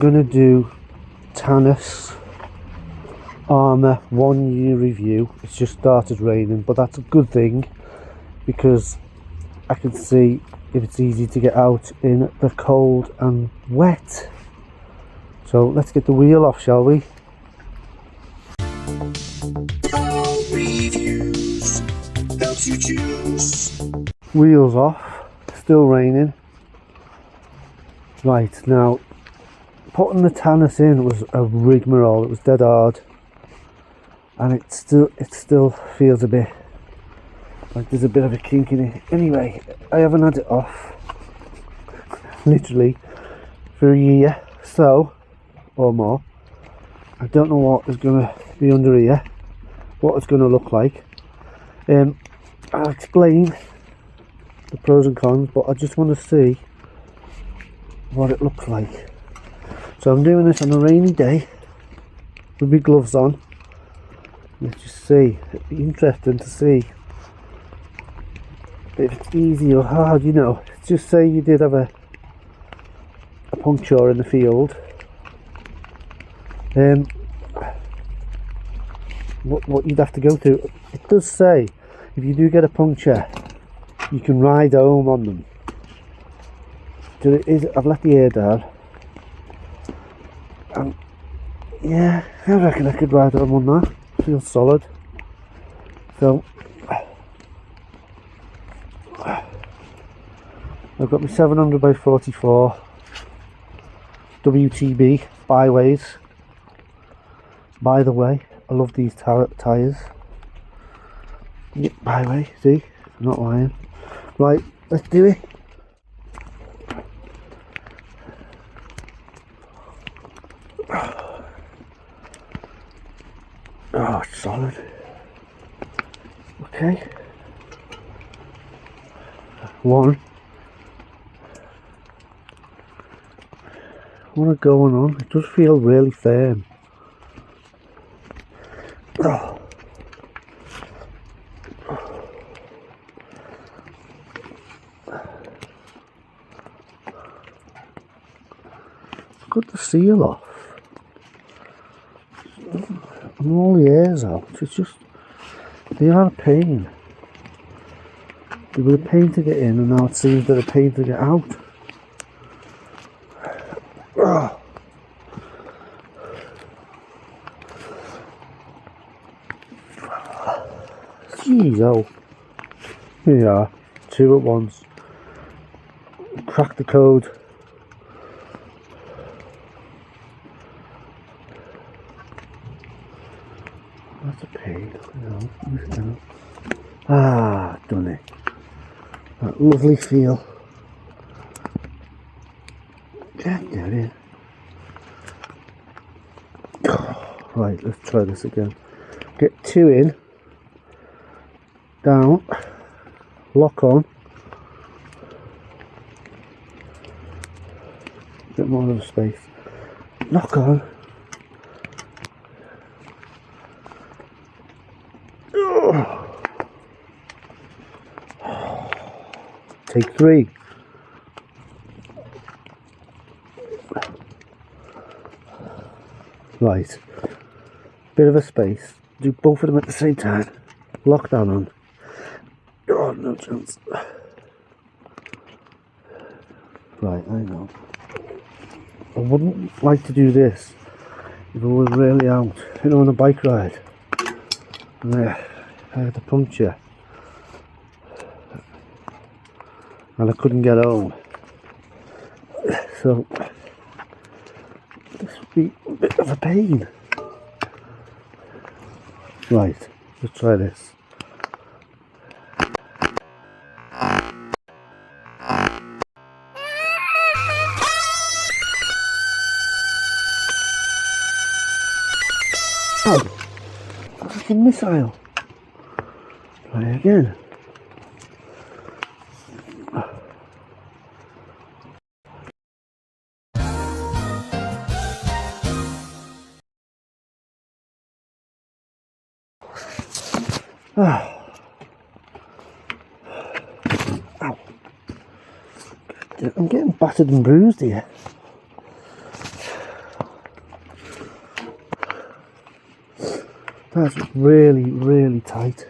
I'm going to do Tannus Armour 1 year review. It's just started raining, but that's a good thing because I can see if it's easy to get out in the cold and wet. So let's get the wheel off, shall we? Reviews, helps you choose. Wheels off, still raining. Right, now putting the Tannus in was a rigmarole. It was dead hard, and it still feels a bit like there's a bit of a kink in it. Anyway, I haven't had it off literally for a year, so or more. I don't know what is going to be under here, what it's going to look like. I'll explain the pros and cons, but I just want to see what it looks like. So I'm doing this on a rainy day with my gloves on. Let's just see. It'd be interesting to see if it's easy or hard, you know. Just say you did have a puncture in the field. What you'd have to go through. It does say if you do get a puncture, you can ride home on them. So it is, I've let the air down. Yeah, I reckon I could ride home on that. Feels solid. So I've got my 700 by 44 WTB byways. By the way, I love these tyres. Yep, byway, see? I'm not lying. Right, let's do it. Oh, it's solid. Okay. What is going on? It does feel really firm. Oh. Got the seal off. And all the air's out. It's just, they are a pain. They were a pain to get in, and now it seems they're a pain to get out. Oh. Jeez, oh. Here we are, two at once. Crack the code. That's a pain, you know. Ah, done it. That lovely feel. Get it. Right, let's try this again. Get two in, down, lock on. A bit more of a space. Lock on. Take three. Right. Bit of a space. Do both of them at the same time. Lock down on. Oh, no chance. Right, I know. I wouldn't like to do this if I was really out, you know, on a bike ride. And I had a puncture. And I couldn't get home. So this would be a bit of a pain. Right, let's try this. Oh, like a missile. Try again. Ow. I'm getting battered and bruised here. That's really, really tight.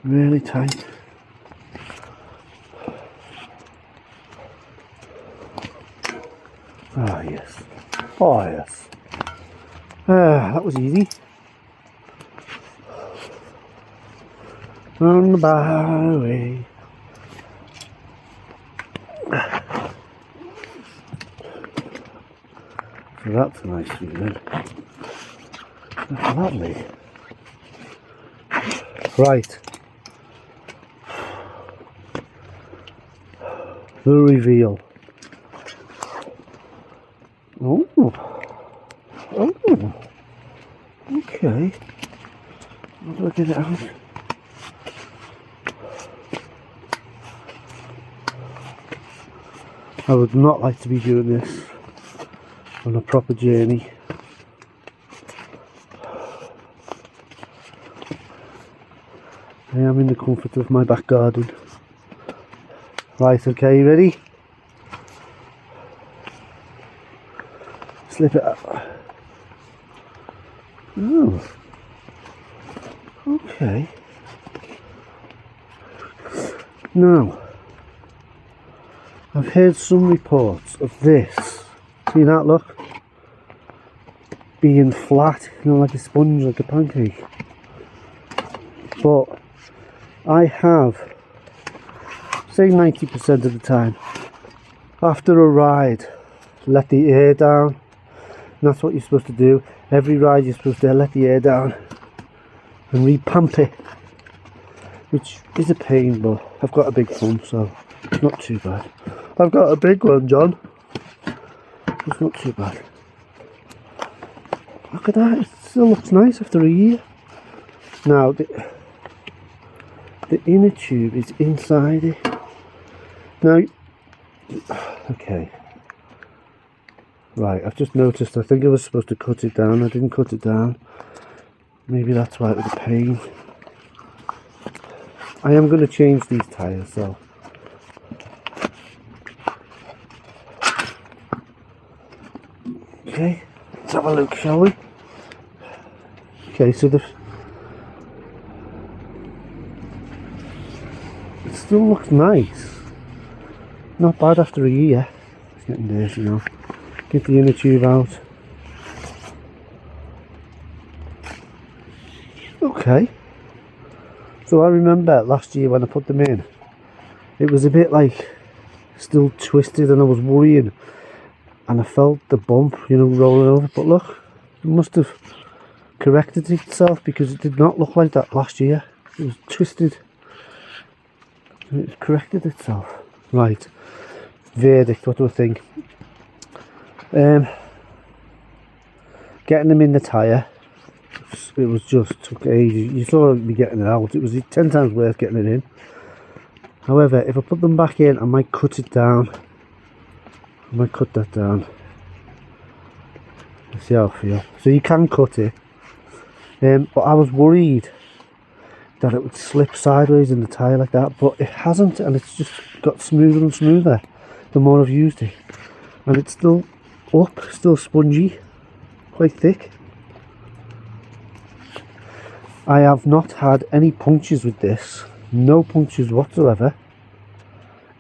Really tight. Ah, yes. Oh, yes. That was easy. On the byway. So that's a nice feeling. That's lovely. Right. The reveal. Oh. Oh. Okay. How do I get it out? I would not like to be doing this on a proper journey. I am in the comfort of my back garden. Right, okay, ready? Slip it up. Oh. Okay. Now, I've heard some reports of this. See that, look? Being flat, you know, like a sponge, like a pancake. But I have, say 90% of the time, after a ride, let the air down. And that's what you're supposed to do. Every ride you're supposed to let the air down and re-pump it, which is a pain, but I've got a big pump, so it's not too bad. I've got a big one, John. It's not too bad. Look at that, it still looks nice after a year. Now, the inner tube is inside it. Now, okay. Right, I've just noticed, I think I was supposed to cut it down. I didn't cut it down. Maybe that's why it was a pain. I am going to change these tyres, so. Okay, let's have a look, shall we? Okay, so it still looks nice. Not bad after a year. It's getting dirty now. Get the inner tube out. Okay. So I remember last year when I put them in, it was a bit like still twisted, and I was worrying, and I felt the bump, you know, rolling over. But look, it must have corrected itself, because it did not look like that last year. It was twisted. It's corrected itself. Right. Verdict, what do I think? Getting them in the tyre, it was just took ages. You saw me getting it out. It was 10 times worth getting it in. However, if I put them back in, I might cut it down. I might cut that down. Let's see how I feel. So you can cut it. But I was worried that it would slip sideways in the tyre like that, but it hasn't, and it's just got smoother and smoother the more I've used it. And it's still up, still spongy, quite thick. I have not had any punctures with this, no punctures whatsoever.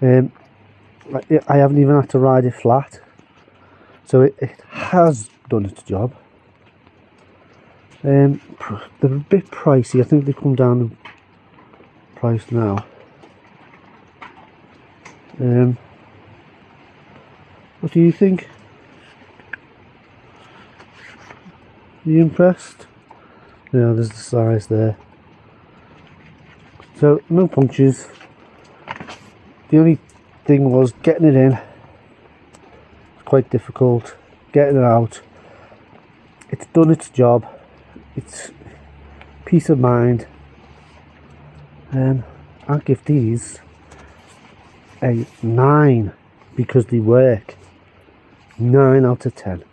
I haven't even had to ride it flat, so it has done its job. They're a bit pricey. I think they come down in price now. What do you think? Are you impressed? Yeah, there's the size there. So no punctures. The only thing was getting it in. It's quite difficult. Getting it out. It's done its job. It's peace of mind. I'll give these a 9 because they work. 9 out of 10.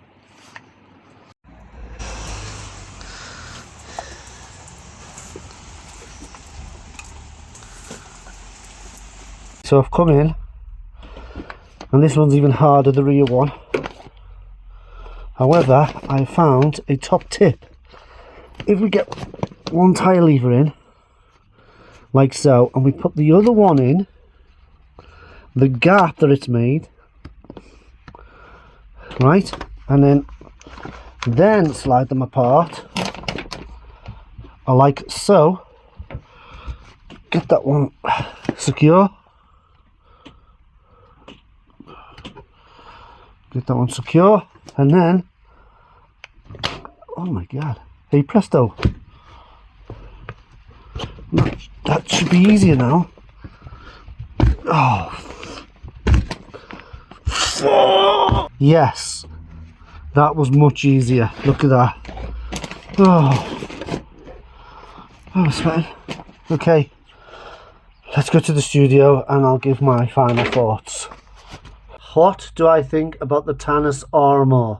So I've come in, and this one's even harder, the rear one. However, I found a top tip. If we get one tyre lever in, like so, and we put the other one in, the gap that it's made, right, and then slide them apart, like so. Get that one secure. Get that one secure, and then, oh my god, hey presto. That should be easier now. Oh. Yes. That was much easier. Look at that. Oh. I'm sweating. Okay. Let's go to the studio and I'll give my final thoughts. What do I think about the Tannus Armour?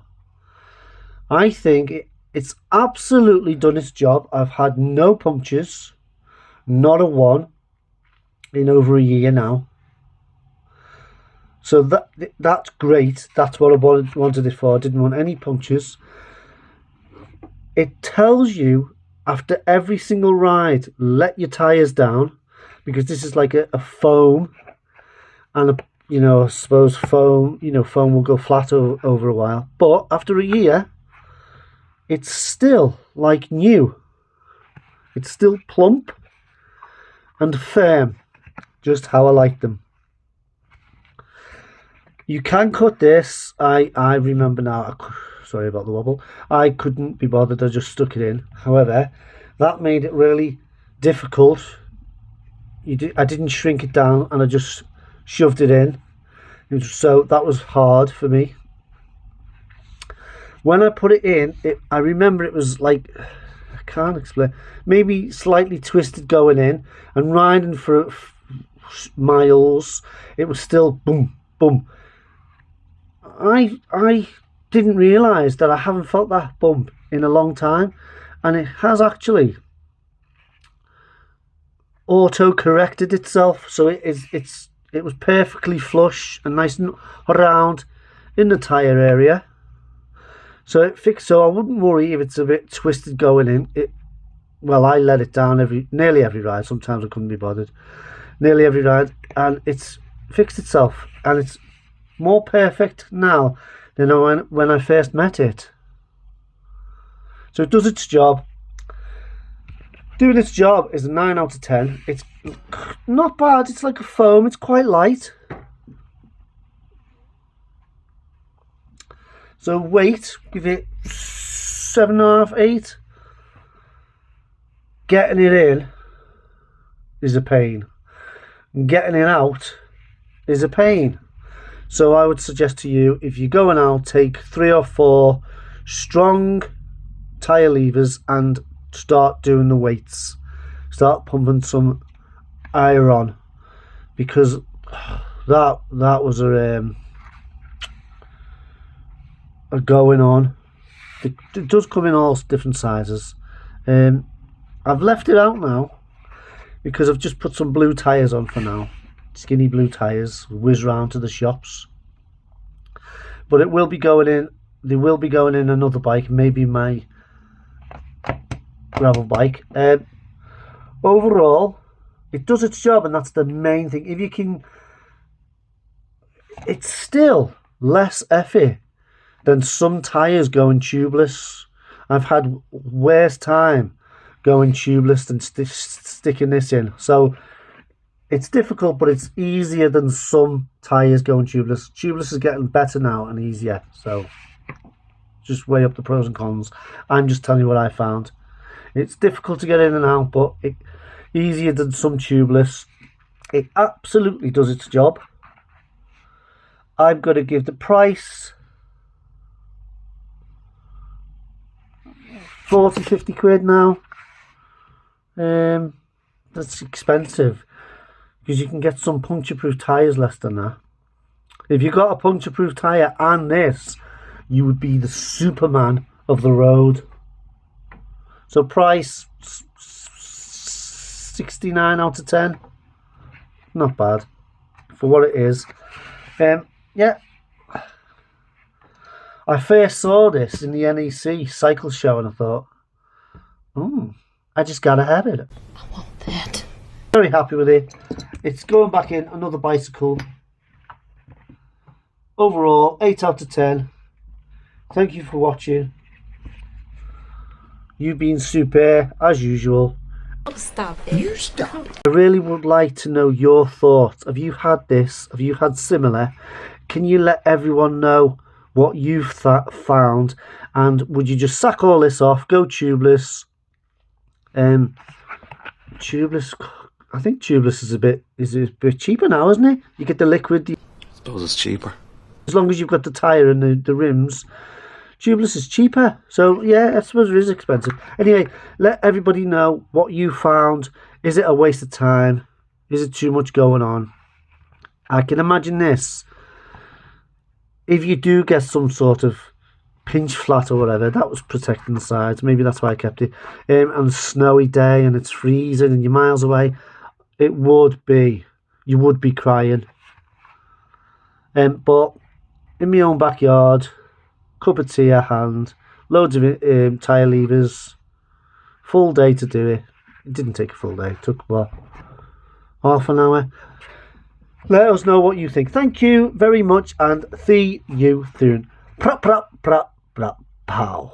I think it's absolutely done its job. I've had no punctures. Not a one in over a year now. So that's great. That's what I wanted it for. I didn't want any punctures. It tells you after every single ride, let your tyres down, because this is like a foam, and I suppose foam will go flat over a while. But after a year, it's still like new. It's still plump and firm, just how I like them. You can cut this. I remember now, sorry about the wobble, I couldn't be bothered, I just stuck it in. However, that made it really difficult. I didn't shrink it down and I just shoved it in, so that was hard for me. When I put it in, I remember it was like, I can't explain, maybe slightly twisted going in, and riding for miles, it was still boom, boom. I didn't realise that I haven't felt that bump in a long time, and it has actually auto-corrected itself, so it was perfectly flush and nice and around in the tyre area. So it fixed, so I wouldn't worry if it's a bit twisted going in. Well, I let it down nearly every ride. Sometimes I couldn't be bothered. Nearly every ride, and it's fixed itself, and it's more perfect now than when I first met it. So it does its job. Doing its job is a 9 out of 10. It's not bad. It's like a foam. It's quite light. So weight, give it 7.5, 8. Getting it in is a pain. And getting it out is a pain. So I would suggest to you, if you're going out, take 3 or 4 strong tyre levers and start doing the weights. Start pumping some iron, because that was a going on. It does come in all different sizes. I've left it out now because I've just put some blue tyres on for now. Skinny blue tyres, whiz round to the shops. But it will be going in. They will be going in another bike, maybe my gravel bike. Overall, it does its job, and that's the main thing. If you can, it's still less effy than some tyres going tubeless. I've had worse time going tubeless than sticking this in. So it's difficult, but it's easier than some tyres going tubeless. Tubeless is getting better now and easier. So just weigh up the pros and cons. I'm just telling you what I found. It's difficult to get in and out, but easier than some tubeless. It absolutely does its job. I'm going to give the price 40-50 quid now. That's expensive, because you can get some puncture-proof tyres less than that. If you got a puncture-proof tyre and this, you would be the Superman of the road. So price 69 out of 10. Not bad for what it is. Yeah. I first saw this in the NEC cycle show and I thought, I just gotta have it. I want that. Very happy with it. It's going back in another bicycle. Overall, 8 out of 10. Thank you for watching. You've been super, as usual. Stop it. You stop. I really would like to know your thoughts. Have you had this? Have you had similar? Can you let everyone know what you've found? And would you just sack all this off, go tubeless? Tubeless, I think tubeless is a bit cheaper now, isn't it? You get the liquid. I suppose it's cheaper. As long as you've got the tyre and the rims, tubeless is cheaper. So yeah, I suppose it is expensive. Anyway, let everybody know what you found. Is it a waste of time? Is it too much going on? I can imagine this. If you do get some sort of pinch flat or whatever, that was protecting the sides. Maybe that's why I kept it. And a snowy day and it's freezing and you're miles away, you would be crying. But in my own backyard, cup of tea at hand, loads of tyre levers, full day to do it. It didn't take a full day. It took what, half an hour. Let us know what you think. Thank you very much and see you soon. Prap, prap, prap, prap, pow.